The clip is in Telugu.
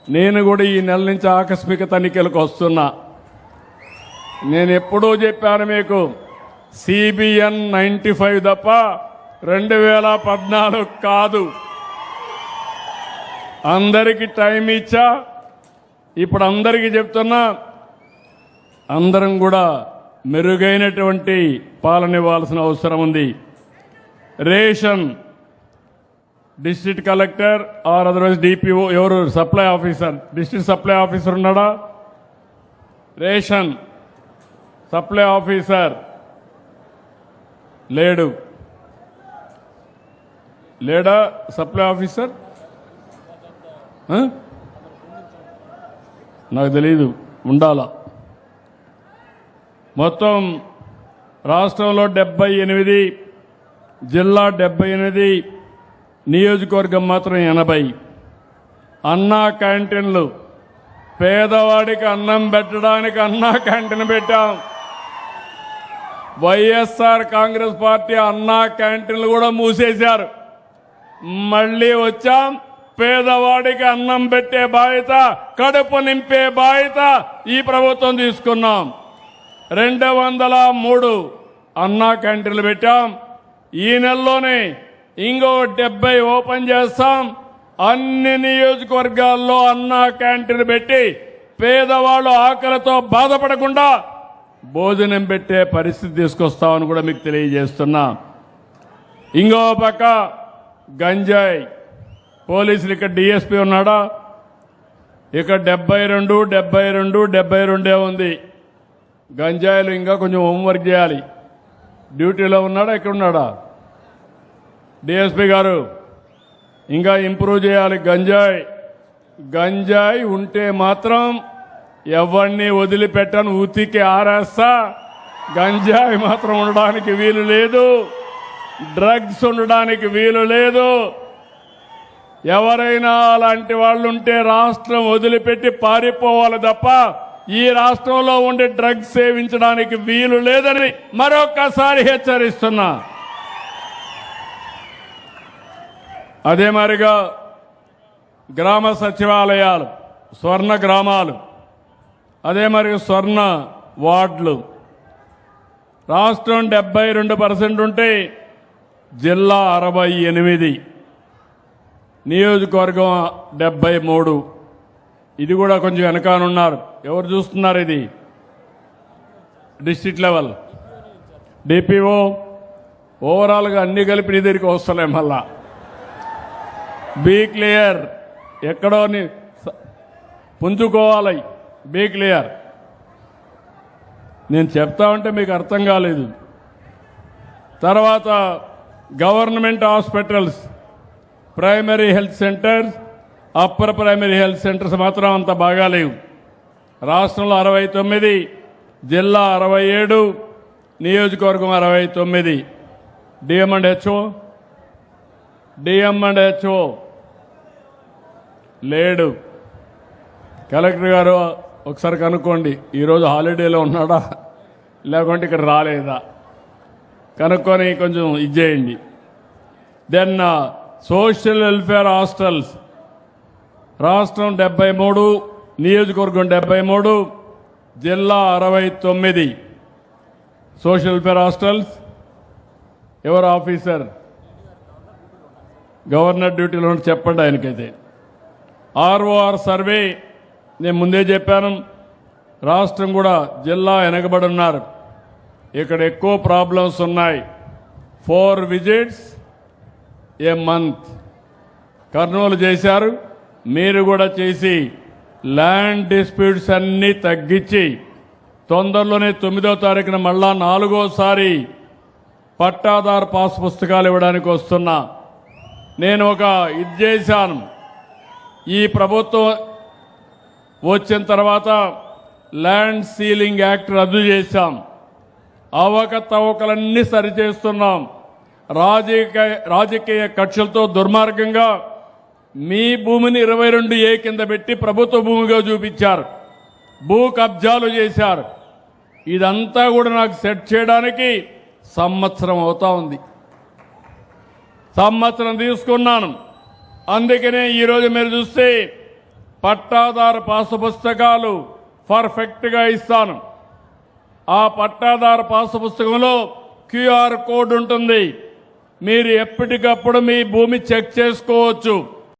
నేను కూడా ఈ నెల నుంచి ఆకస్మిక తనిఖీలకు వస్తున్నా. నేను ఎప్పుడూ చెప్పాను మీకు, CBN 95 తప్ప 2014 కాదు. అందరికీ టైం ఇచ్చా. ఇప్పుడు అందరికీ చెప్తున్నా, అందరం కూడా మెరుగైనటువంటి పాలన ఇవ్వాల్సిన అవసరం ఉంది. Ration district collector or otherwise DPO, ఎవరు supply officer, district supply officer ఉన్నాడా? రేషన్ సప్లై ఆఫీసర్ లేడా? సప్లై ఆఫీసర్ నాకు తెలీదు, ఉండాలా. మొత్తం రాష్ట్రంలో 78, జిల్లా 78, నియోజకవర్గం మాత్రం 80. అన్నా క్యాంటీన్లు, పేదవాడికి అన్నం పెట్టడానికి అన్నా క్యాంటీన్ పెట్టాం. వైఎస్ఆర్ కాంగ్రెస్ పార్టీ అన్నా క్యాంటీన్లు కూడా మూసేశారు. మళ్ళీ వచ్చాం, పేదవాడికి అన్నం పెట్టే బాధ్యత, కడుపు నింపే బాధ్యత ఈ ప్రభుత్వం తీసుకున్నాం. 203 అన్నా క్యాంటీన్లు పెట్టాం. ఈ నెలలోనే ఇంకో 70 ఓపెన్ చేస్తాం. అన్ని నియోజకవర్గాల్లో అన్నా క్యాంటీన్ పెట్టి పేదవాళ్ళు ఆకలితో బాధపడకుండా భోజనం పెట్టే పరిస్థితి తీసుకొస్తామని కూడా మీకు తెలియజేస్తున్నా. ఇంకో పక్క గంజాయి, పోలీసులు ఇక్కడ DSP ఉన్నాడా? ఇక్కడ 72 ఉంది. గంజాయిలు ఇంకా కొంచెం హోంవర్క్ చేయాలి. డ్యూటీలో ఉన్నాడా? ఇక్కడ ఉన్నాడా? DSP గారు ఇంకా ఇంప్రూవ్ చేయాలి. గంజాయి ఉంటే మాత్రం ఎవరిని వదిలిపెట్టను, ఉతికి ఆరేస్తా. గంజాయి మాత్రం ఉండడానికి వీలు లేదు, డ్రగ్స్ ఉండడానికి వీలు లేదు. ఎవరైనా అలాంటి వాళ్ళు ఉంటే రాష్ట్రం వదిలిపెట్టి పారిపోవాలి తప్ప ఈ రాష్ట్రంలో ఉండి డ్రగ్స్ సేవించడానికి వీలు లేదని మరొక్కసారి హెచ్చరిస్తున్నా. అదే మరిగా గ్రామ సచివాలయాలు, స్వర్ణ గ్రామాలు, అదే మరి స్వర్ణ వార్డులు రాష్ట్రం 72% ఉంటే జిల్లా 68, నియోజకవర్గం 73. ఇది కూడా కొంచెం వెనకానున్నారు. ఎవరు చూస్తున్నారు? ఇది డిస్ట్రిక్ట్ లెవెల్ DPO. ఓవరాల్గా అన్ని కలిపి నీ దగ్గరికి వస్తలే. మళ్ళా బీ క్లియర్, ఎక్కడో పుంజుకోవాలి. Be clear. నేను చెప్తా ఉంటే మీకు అర్థం కాలేదు. తర్వాత government hospitals, primary health centres, upper primary health centres మాత్రం అంత బాగాలేవు. రాష్ట్రంలో 69, జిల్లా 67, నియోజకవర్గం 69. DM అండ్ HO లేడు. కలెక్టర్ గారు ఒకసారి కనుక్కోండి, ఈరోజు హాలిడేలో ఉన్నాడా లేకుంటే ఇక్కడ రాలేదా కనుక్కొని కొంచెం ఇచ్చేయండి. దెన్ సోషల్ వెల్ఫేర్ హాస్టల్స్ రాష్ట్రం 73, నియోజకవర్గం 73, జిల్లా 69. సోషల్ వెల్ఫేర్ హాస్టల్స్ ఎవరు ఆఫీసర్? గవర్నర్ డ్యూటీలో చెప్పండి ఆయనకైతే. ROR సర్వే నేను ముందే చెప్పాను, రాష్ట్రం కూడా జిల్లా వెనకబడి ఉన్నారు. ఇక్కడ ఎక్కువ ప్రాబ్లమ్స్ ఉన్నాయి. 4 విజిట్స్ ఏ మంత్ కర్నూలు చేశారు. మీరు కూడా చేసి ల్యాండ్ డిస్ప్యూట్స్ అన్నీ తగ్గించి తొందరలోనే 9వ తారీఖున మళ్ళా 4వసారి పట్టాదారు పాస్ పుస్తకాలు ఇవ్వడానికి వస్తున్నా. నేను ఒక ఇది చేశాను. ఈ ప్రభుత్వం వచ్చిన తర్వాత ల్యాండ్ సీలింగ్ యాక్ట్ రద్దు చేశాం. అవకతవకలన్నీ సరిచేస్తున్నాం. రాజకీయ కక్షలతో దుర్మార్గంగా మీ భూమిని 22A కింద పెట్టి ప్రభుత్వ భూమిగా చూపించారు. భూ కబ్జాలు చేశారు. ఇదంతా కూడా నాకు సెట్ చేయడానికి సంవత్సరం అవుతా ఉంది. సంవత్సరం తీసుకున్నాను. అందుకనే ఈరోజు మీరు చూస్తే పట్టాదారు పాసు పుస్తకాలు పర్ఫెక్ట్గా ఇస్తాను. ఆ పట్టాదారు పాసు పుస్తకంలో QR కోడ్ ఉంటుంది. మీరు ఎప్పటికప్పుడు మీ భూమి చెక్ చేసుకోవచ్చు.